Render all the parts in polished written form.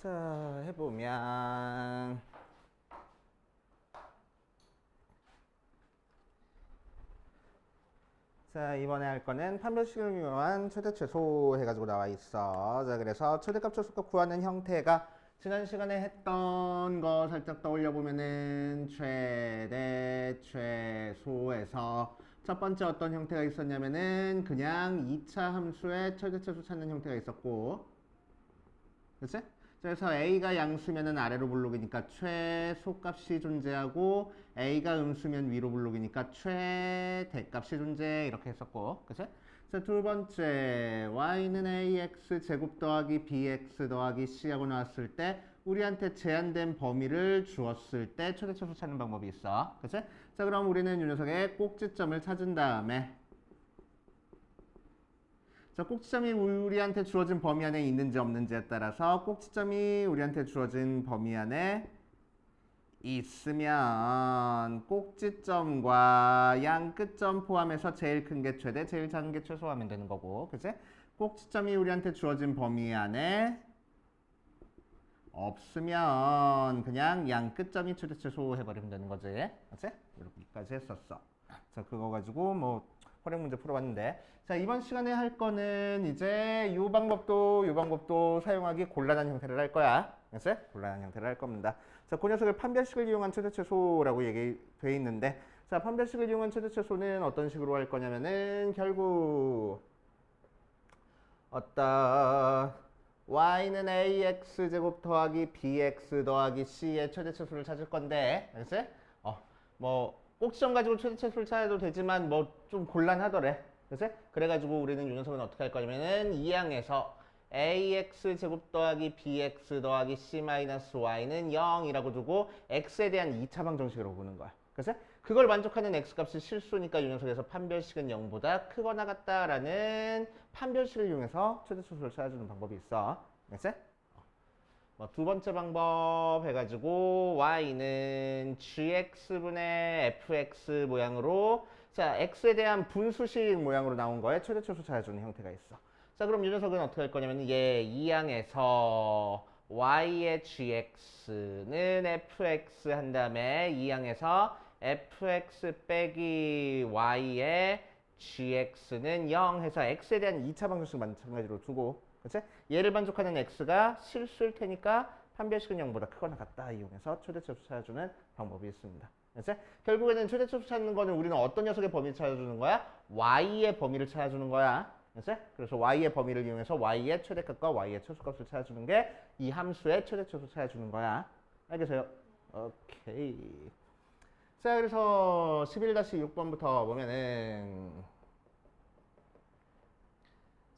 자, 해보면 자, 이번에 할 거는 판별식을 이용한 최대 최소 해가지고 나와 있어. 자, 그래서 최대값 최소값 구하는 형태가 지난 시간에 했던 거 살짝 떠올려 보면은 최대 최소에서 첫 번째 어떤 형태가 있었냐면은 그냥 2차 함수의 최대 최소 찾는 형태가 있었고, 그치? 그래서 A가 양수면은 아래로 블록이니까 최소값이 존재하고 A가 음수면 위로 블록이니까 최대값이 존재 이렇게 했었고, 그치? 자, 두 번째 Y는 AX 제곱 더하기 BX 더하기 C하고 나왔을 때 우리한테 제한된 범위를 주었을 때 최대 최소 찾는 방법이 있어, 그치? 자, 그럼 우리는 이 녀석의 꼭지점을 찾은 다음에 자, 꼭지점이 우리한테 주어진 범위 안에 있는지 없는지에 따라서 꼭지점이 우리한테 주어진 범위 안에 있으면 꼭지점과 양 끝점 포함해서 제일 큰 게 최대, 제일 작은 게 최소하면 되는 거고, 그치? 꼭지점이 우리한테 주어진 범위 안에 없으면 그냥 양 끝점이 최대, 최소 해버리면 되는 거지, 그치? 이렇게까지 했었어. 자, 그거 가지고 뭐 활용 문제 풀어봤는데, 자, 이번 시간에 할 거는 이제 이 방법도 사용하기 곤란한 형태를 할 거야. 그치? 곤란한 형태를 할 겁니다. 자, 그 녀석을 판별식을 이용한 최대 최소라고 얘기돼 있는데, 자, 판별식을 이용한 최대 최소는 어떤 식으로 할 거냐면은 결국 어떤 y는 ax 제곱 더하기 bx 더하기 c의 최대 최소를 찾을 건데, 그치? 뭐 꼭지점 가지고 최대 최소를 찾아도 되지만 뭐 좀 곤란하더래. 그치? 그래가지고 우리는 이 녀석은 어떻게 할 거냐면은 이 항에서 ax 제곱 더하기 bx 더하기 c 마이너스 y는 0이라고 두고 x에 대한 2차 방정식으로 보는 거야. 그치? 그걸 만족하는 x값이 실수니까 이 녀석에서 판별식은 0보다 크거나 같다라는 판별식을 이용해서 최대 최소를 찾아주는 방법이 있어. 그치? 두 번째 방법 해가지고 y는 gx분의 fx 모양으로 자 x에 대한 분수식 모양으로 나온 거에 최대 최소 찾아주는 형태가 있어. 자, 그럼 이 녀석은 어떻게 할 거냐면 얘 이 항에서 y의 gx는 fx 한 다음에 이 항에서 fx 빼기 y의 gx는 0 해서 x에 대한 2차 방정식 마찬가지로 두고, 그치? 얘를 만족하는 x가 실수일 테니까 판별식은 0보다 크거나 같다 이용해서 최대 최소 찾아주는 방법이 있습니다. 그치? 결국에는 최대 최소 찾는 거는 우리는 어떤 녀석의 범위를 찾아주는 거야? y의 범위를 찾아주는 거야. 그치? 그래서 y의 범위를 이용해서 y의 최대값과 y의 최소값을 찾아주는 게 이 함수의 최대 최소 찾아주는 거야. 알겠어요? 오케이. 자, 그래서 11-6번부터 보면은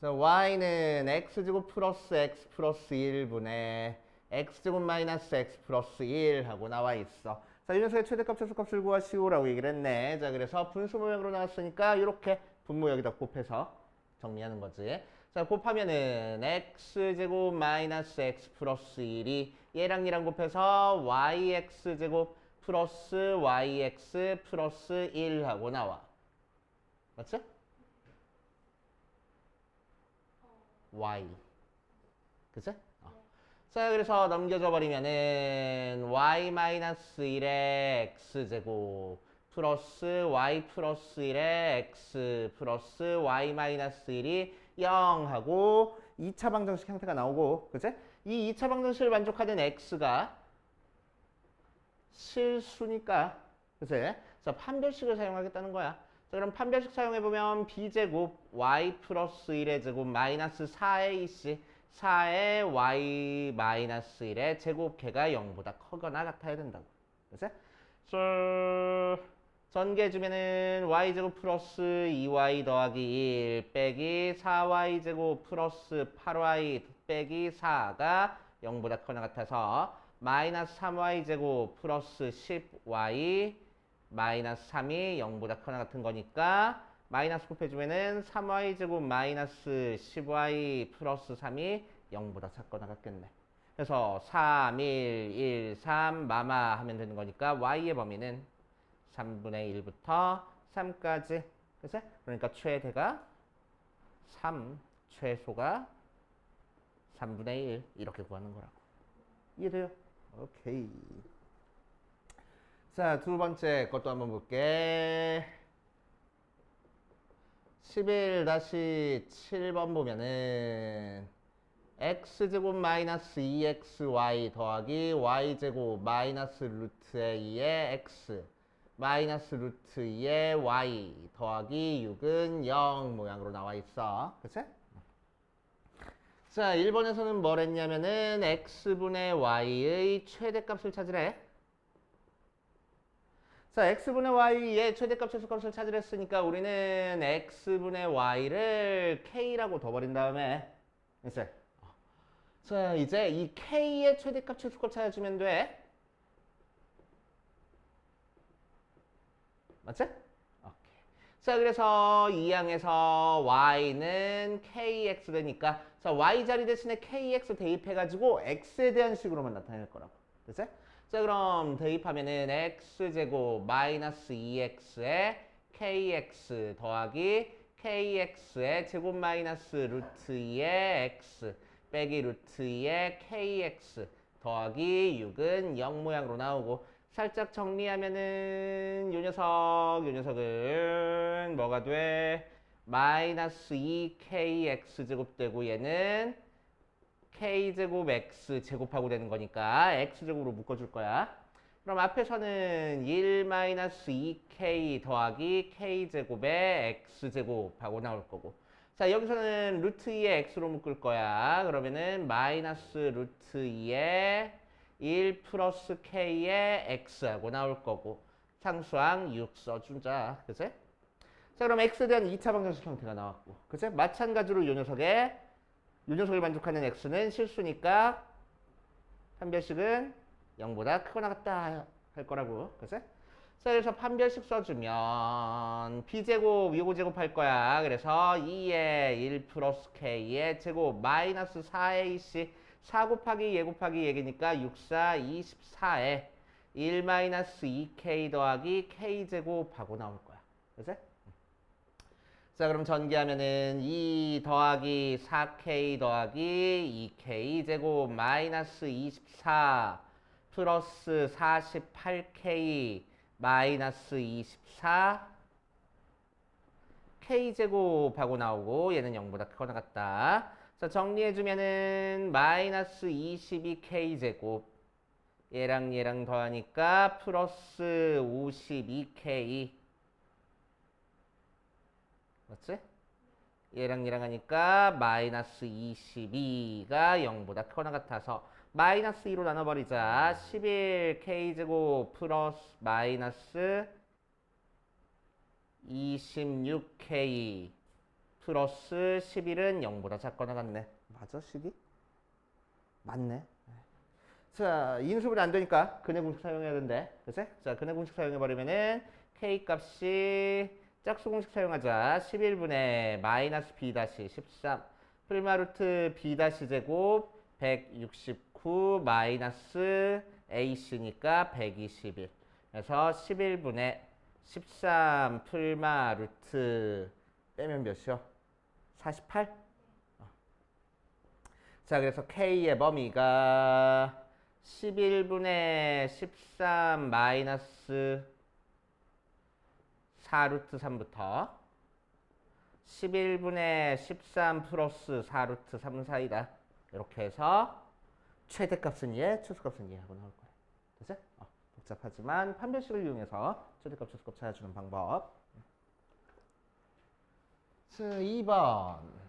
자, y는 x제곱 플러스 x 플러스 1분의 x제곱 마이너스 x 플러스 1 하고 나와 있어. 자, 이 녀석의 최대값, 최소값을 구하시오라고 얘기를 했네. 자, 그래서 분수 모양으로 나왔으니까 이렇게 분모 여기다 곱해서 정리하는 거지. 자, 곱하면은 x제곱 마이너스 x 플러스 1이 얘랑 곱해서 yx제곱 플러스 yx 플러스 1 하고 나와. 맞지? y. 그치? 자, 그래서 넘겨줘 버리면은 y-1의 x제곱 플러스 y 플러스 1의 x 플러스 y-1이 0 하고 2차 방정식 형태가 나오고, 그치? 이 2차 방정식을 만족하는 x가 실수니까, 그치? 자, 판별식을 사용하겠다는 거야. 자, 그럼 판별식 사용해보면 b제곱 y 플러스 1의 제곱 마이너스 4의 2c 4의 y 마이너스 1의 제곱해가 0보다 크거나 같아야 된다고. 그치? 전개해주면은 y제곱 플러스 2y 더하기 1 빼기 4y제곱 플러스 8y 빼기 4가 0보다 크거나 같아서 마이너스 3y제곱 플러스 10y 마이너스 3이 0보다 크거나 같은 거니까 마이너스 곱해주면은 3y제곱 마이너스 10y 플러스 3이 0보다 작거나 같겠네. 그래서 3, 1, 1, 3 마마 하면 되는 거니까 y의 범위는 3분의 1부터 3까지. 그치? 그러니까 최대가 3, 최소가 3분의 1 이렇게 구하는 거라고. 이해돼요? 오케이. 자, 두 번째 것도 한번 볼게. 11-7번 보면은 x제곱 마이너스 2xy 더하기 y제곱 마이너스 루트 a의 x 마이너스 루트 2의 y 더하기 6은 0 모양으로 나와 있어. 그치? 자, 1번에서는 뭘 했냐면은 x분의 y의 최대값을 찾으래. 자, x분의 y의 최대값, 최소값을 찾으려 했으니까 우리는 x분의 y를 k라고 둬버린 다음에 이제 자, 이제 이 k의 최대값, 최소값 찾아주면 돼. 맞지? 오케이. 자, 그래서 이 항에서 y는 kx 되니까 자, y 자리 대신에 kx 대입해가지고 x에 대한 식으로만 나타낼 거라고. 됐지? 자, 그럼 대입하면은 x제곱 마이너스 2x에 kx 더하기 kx의 제곱 마이너스 루트 2의 x 빼기 루트 2의 kx 더하기 6은 0 모양으로 나오고 살짝 정리하면은 요 녀석은 뭐가 돼? 마이너스 2kx 제곱 되고 얘는 k제곱 x 제곱하고 되는 거니까 x제곱으로 묶어줄 거야. 그럼 앞에서는 1 마이너스 2k 더하기 k제곱에 x제곱하고 나올 거고 자 여기서는 루트 2의 x로 묶을 거야. 그러면은 마이너스 루트 2의 1 플러스 k의 x하고 나올 거고 상수항 6 써주자. 그치? 자 그럼 x에 대한 2차 방정식 형태가 나왔고 그치? 마찬가지로 요 녀석을 만족하는 x는 실수니까 판별식은 0보다 크거나 같다 할 거라고. 그치? 자, 그래서 판별식 써주면 b제곱 요거 할 거야. 그래서 2의 1 플러스 k의 제곱 마이너스 4ac 4 곱하기 곱하기 얘기니까 6, 4, 24에 1 마이너스 2k 더하기 k제곱하고 나올 거야. 그치? 자 그럼 전개하면은 2 더하기 4k 더하기 2k 제곱 마이너스 24 플러스 48k 마이너스 24 k제곱하고 나오고 얘는 0보다 크거나 같다. 자 정리해주면은 마이너스 22k 제곱 얘랑 더하니까 플러스 52k 맞지? 얘랑 하니까 마이너스 22가 0보다 크거나 같아서 마이너스 2로 나눠버리자. 11k제곱 플러스 마이너스 26k 플러스 11은 0보다 작거나 같네. 맞아 식이? 맞네. 자 인수분해 안 되니까 근해 공식 사용해야 된대. 그치? 자 근해 공식 사용해버리면은 k 값이 짝수 공식 사용하자. 11분의 마이너스 b-13 풀마루트 b-제곱 169 마이너스 ac니까 121 그래서 11분의 13 풀마루트 빼면 몇이요? 48? 자 그래서 k의 범위가 11분의 13 마이너스 4루트 3부터 11분의 13 플러스 4루트 3 사이다. 이렇게 해서 최대값은 얘, 최소값은 얘 하고 나올 거야. 됐지? 복잡하지만 판별식을 이용해서 최대값, 최소값 찾아주는 방법. 자, 2번.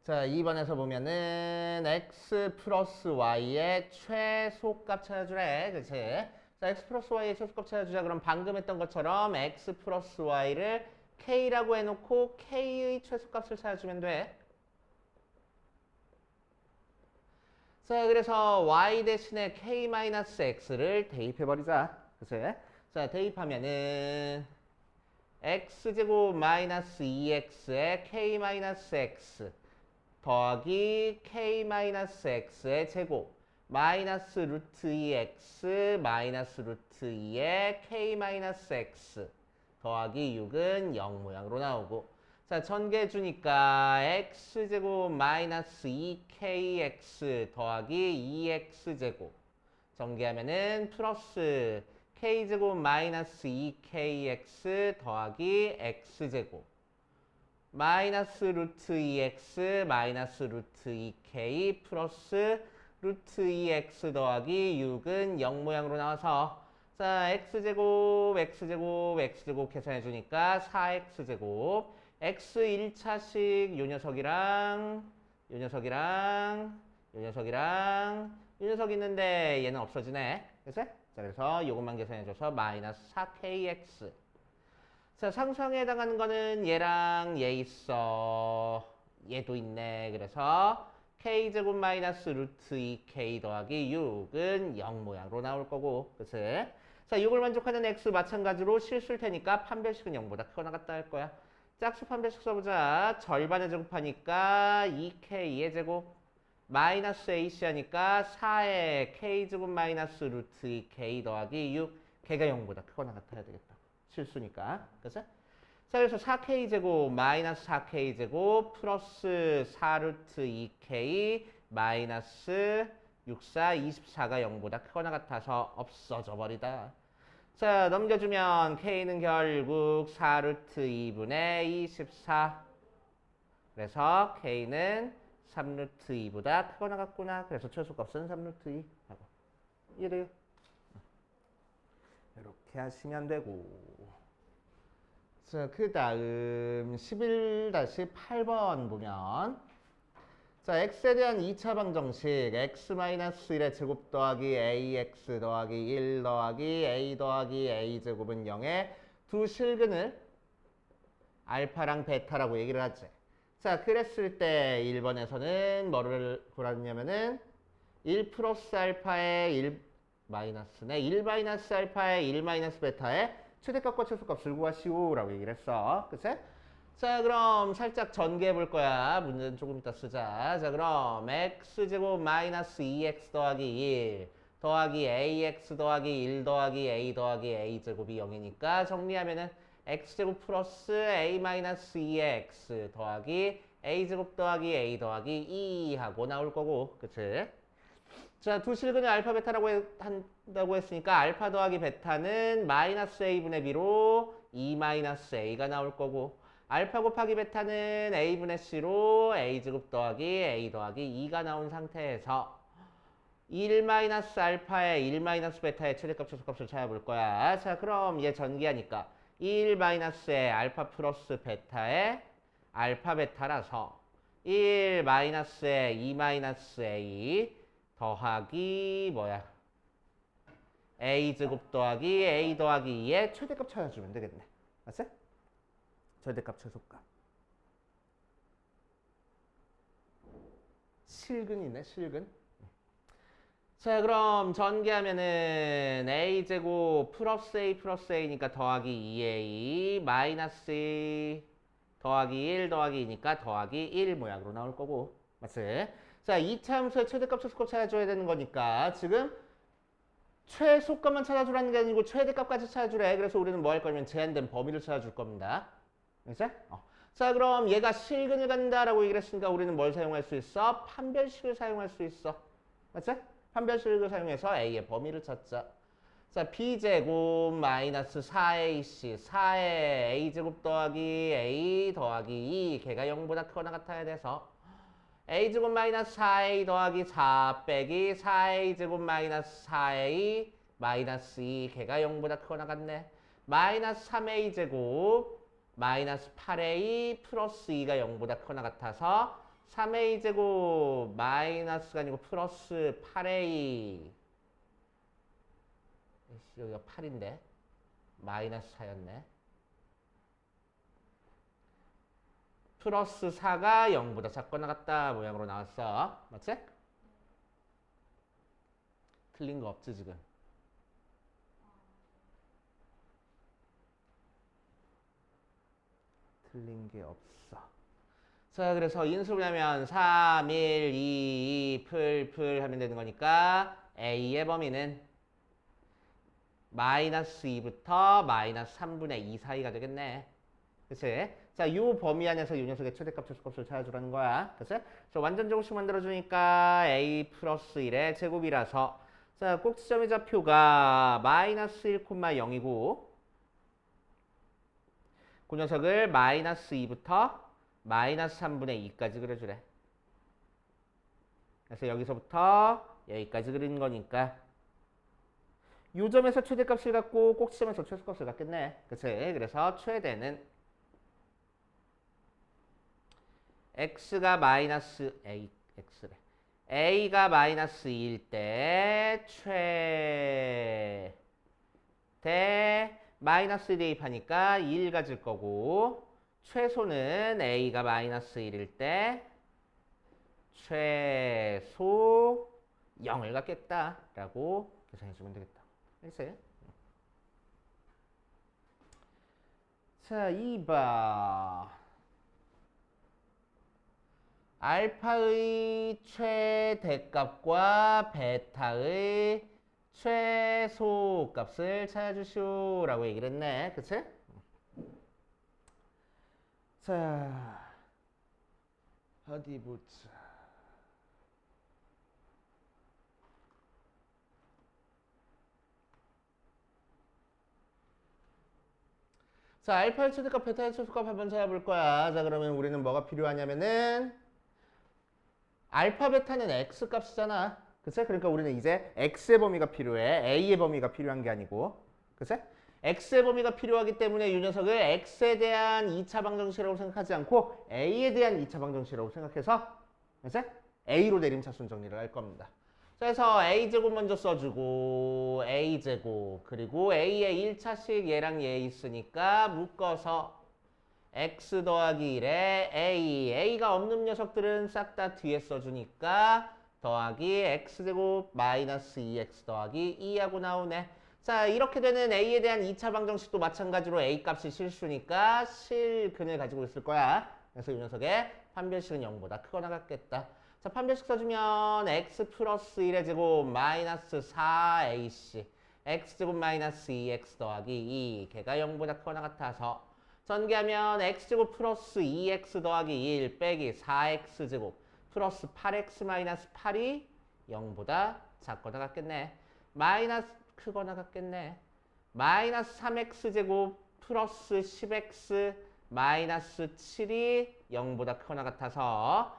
자, 2번에서 보면은 x 플러스 y의 최소값 찾아주래. 그치? 자, x 플러스 y의 최소값 찾아주자. 그럼 방금 했던 것처럼 x 플러스 y를 k라고 해놓고 k의 최소값을 찾아주면 돼. 자, 그래서 y 대신에 k-x를 대입해버리자. 그치? 자, 대입하면은 x제곱 마이너스 2x에 k-x 더하기 k-x의 제곱 마이너스 루트 2x 마이너스 루트 2의 k 마이너스 x 더하기 6은 0 모양으로 나오고 자 전개 주니까 x제곱 마이너스 2kx 더하기 2x제곱 전개하면은 플러스 k제곱 마이너스 2kx 더하기 x제곱 마이너스 루트 2x 마이너스 루트 2k 플러스 루트 2x 더하기 6은 0 모양으로 나와서 자 x제곱 x제곱 x제곱 계산해 주니까 4x제곱 x 1차식 요 녀석이랑 요 녀석이랑 요 녀석이랑 요 녀석 있는데 얘는 없어지네. 그치? 자 그래서 요것만 계산해 줘서 마이너스 4kx 자 상수항에 해당하는 거는 얘랑 얘 있어. 얘도 있네. 그래서 k제곱 마이너스 루트 2k 더하기 6은 0 모양으로 나올 거고 그치? 자 6을 만족하는 x 마찬가지로 실수일 테니까 판별식은 0보다 크거나 같다 할 거야. 짝수 판별식 써보자. 절반에 제곱하니까 2k의 제곱 마이너스 ac 하니까 4의 k제곱 마이너스 루트 2k 더하기 6 걔가 0보다 크거나 같아야 되겠다. 실수니까. 그치? 자 그래서 4k제곱 마이너스 4k제곱 플러스 4루트 2k 마이너스 64 24가 0보다 크거나 같아서 없어져 버리다. 자 넘겨주면 k는 결국 4루트 2분의 24 그래서 k는 3루트 2보다 크거나 같구나. 그래서 최소값은 3루트 2 하고 이래요. 이렇게 하시면 되고 자, 그 다음 11-8번 보면 자, x에 대한 2차 방정식 x-1의 제곱 더하기 ax 더하기 1 더하기 a 더하기 a제곱은 0의 두 실근을 알파랑 베타라고 얘기를 하지. 자, 그랬을 때 1번에서는 뭐를 구하냐면은 1 플러스 알파의 1 마이너스네 1 마이너스 알파의 1 마이너스 베타의 최대값과 최소값을 구하시오 라고 얘기를 했어. 그치? 자 그럼 살짝 전개해 볼 거야. 문제는 조금 이따 쓰자. 자 그럼 x제곱 마이너스 2x 더하기 1 더하기 ax 더하기 1 더하기 a 더하기 a제곱이 0이니까 정리하면은 x제곱 플러스 a 마이너스 2의 x 더하기 a제곱 더하기 a 더하기 2 하고 나올 거고 그치? 자, 두 실근을 알파 베타라고 한다고 했으니까 알파 더하기 베타는 마이너스 a분의 b로 2 마이너스 a가 나올 거고 알파 곱하기 베타는 a분의 c로 a제곱 더하기 a 더하기 2가 나온 상태에서 1 마이너스 알파의 1 마이너스 베타의 최대값 최소값을 찾아볼 거야. 자, 그럼 얘 전기하니까 1 마이너스의 알파 플러스 베타의 알파 베타라서 1 마이너스의 2 마이너스 a 더하기 뭐야? a제곱 더하기 a 더하기 2의 최대값 찾아주면 되겠네. 맞지? 최대값 최소값. 실근이네 실근. 자 그럼 전개하면은 a제곱 플러스 a 플러스 a니까 더하기 2a 마이너스 2 더하기 1 더하기 2니까 더하기 1 모양으로 나올 거고 맞지? 자, 2차 함수의 최대값, 최소값 찾아줘야 되는 거니까 지금 최소값만 찾아주라는 게 아니고 최대값까지 찾아주래. 그래서 우리는 뭐 할 거냐면 제한된 범위를 찾아줄 겁니다. 알겠지? 자, 그럼 얘가 실근을 갖는다라고 얘기를 했으니까 우리는 뭘 사용할 수 있어? 판별식을 사용할 수 있어. 맞지? 판별식을 사용해서 A의 범위를 찾자. 자, B제곱 마이너스 4AC 4의 A제곱 더하기 A 더하기 2 걔가 0보다 크거나 같아야 돼서 a제곱 마이너스 4a 더하기 4 빼기 4a제곱 마이너스 4a 마이너스 2 걔가 0보다 크거나 같네. 마이너스 3a제곱 마이너스 8a 플러스 2가 0보다 크거나 같아서 3a제곱 마이너스가 아니고 플러스 8a 여기가 8인데 마이너스 4였네. 플러스 4가 0보다 작거나 같다 모양으로 나왔어. 맞지? 틀린 거 없지 지금? 틀린 게 없어. 자, 그래서 인수분해하면 3, 1, 2, 2, 풀 하면 되는 거니까 A의 범위는 마이너스 2부터 마이너스 3분의 2 사이가 되겠네. 그치? 자, 요 범위 안에서 요 녀석의 최대값, 최소값을 찾아주라는 거야. 그치? 자, 완전 제곱식 만들어주니까 A 플러스 1의 제곱이라서 자, 꼭지점의 좌표가 마이너스 1,0이고 그 녀석을 마이너스 2부터 마이너스 3분의 2까지 그려주래. 그래서 여기서부터 여기까지 그리는 거니까 요 점에서 최대값을 갖고 꼭지점에서 최소값을 갖겠네. 그치? 그래서 최대는 x가 마이너스 x래. a가 마이너스 2일 때 최대 마이너스 대입하니까 1 가질 거고 최소는 a가 마이너스 1일 때 최소 0을 갖겠다라고 계산해주면 되겠다. 알겠어요? 자, 2번. 알파의 최대값과 베타의 최소값을 찾아주시오라고 얘기를 했네. 그치? 자, 어디 보자. 자, 알파의 최대값, 베타의 최소값 한번 찾아볼 거야. 자, 그러면 우리는 뭐가 필요하냐면은 알파, 베타는 x 값이잖아. 그치? 그러니까 우리는 이제 x의 범위가 필요해. a의 범위가 필요한 게 아니고. 그치? x의 범위가 필요하기 때문에 이 녀석을 x에 대한 2차 방정식이라고 생각하지 않고 a에 대한 2차 방정식이라고 생각해서 그치? a로 내림차순 정리를 할 겁니다. 그래서 a제곱 먼저 써주고 a제곱 그리고 a의 1차식 얘랑 얘 있으니까 묶어서 x 더하기 1에 a가 없는 녀석들은 싹 다 뒤에 써주니까 더하기 x제곱 마이너스 2x 더하기 2하고 나오네. 자, 이렇게 되는 a에 대한 2차 방정식도 마찬가지로 a 값이 실수니까 실근을 가지고 있을 거야. 그래서 이 녀석의 판별식은 0보다 크거나 같겠다. 자, 판별식 써주면 x 플러스 1의 제곱 마이너스 4ac x제곱 마이너스 2x 더하기 2 걔가 0보다 크거나 같아서 전개하면 x제곱 플러스 2x 더하기 1 빼기 4x제곱 플러스 8x 마이너스 8이 0보다 작거나 같겠네. 마이너스 크거나 같겠네. 마이너스 3x제곱 플러스 10x 마이너스 7이 0보다 크거나 같아서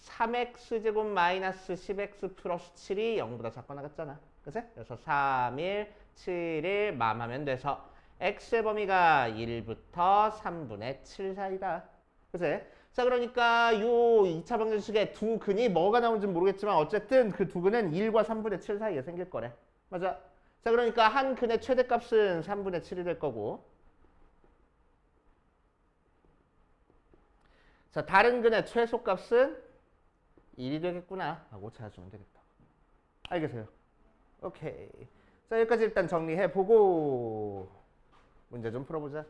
3x제곱 마이너스 10x 플러스 7이 0보다 작거나 같잖아. 그치? 그래서 3, 1, 7, 1 맘하면 돼서 x의 범위가 1부터 3분의 7 사이다. 그치? 자, 그러니까 요 2차 방정식의 두 근이 뭐가 나오는지 모르겠지만 어쨌든 그 두 근은 1과 3분의 7 사이에 생길 거래. 맞아? 자, 그러니까 한 근의 최대값은 3분의 7이 될 거고 자, 다른 근의 최소값은 1이 되겠구나 하고 찾아주면 되겠다. 알겠어요? 오케이. 자, 여기까지 일단 정리해보고 문제 좀 풀어보자.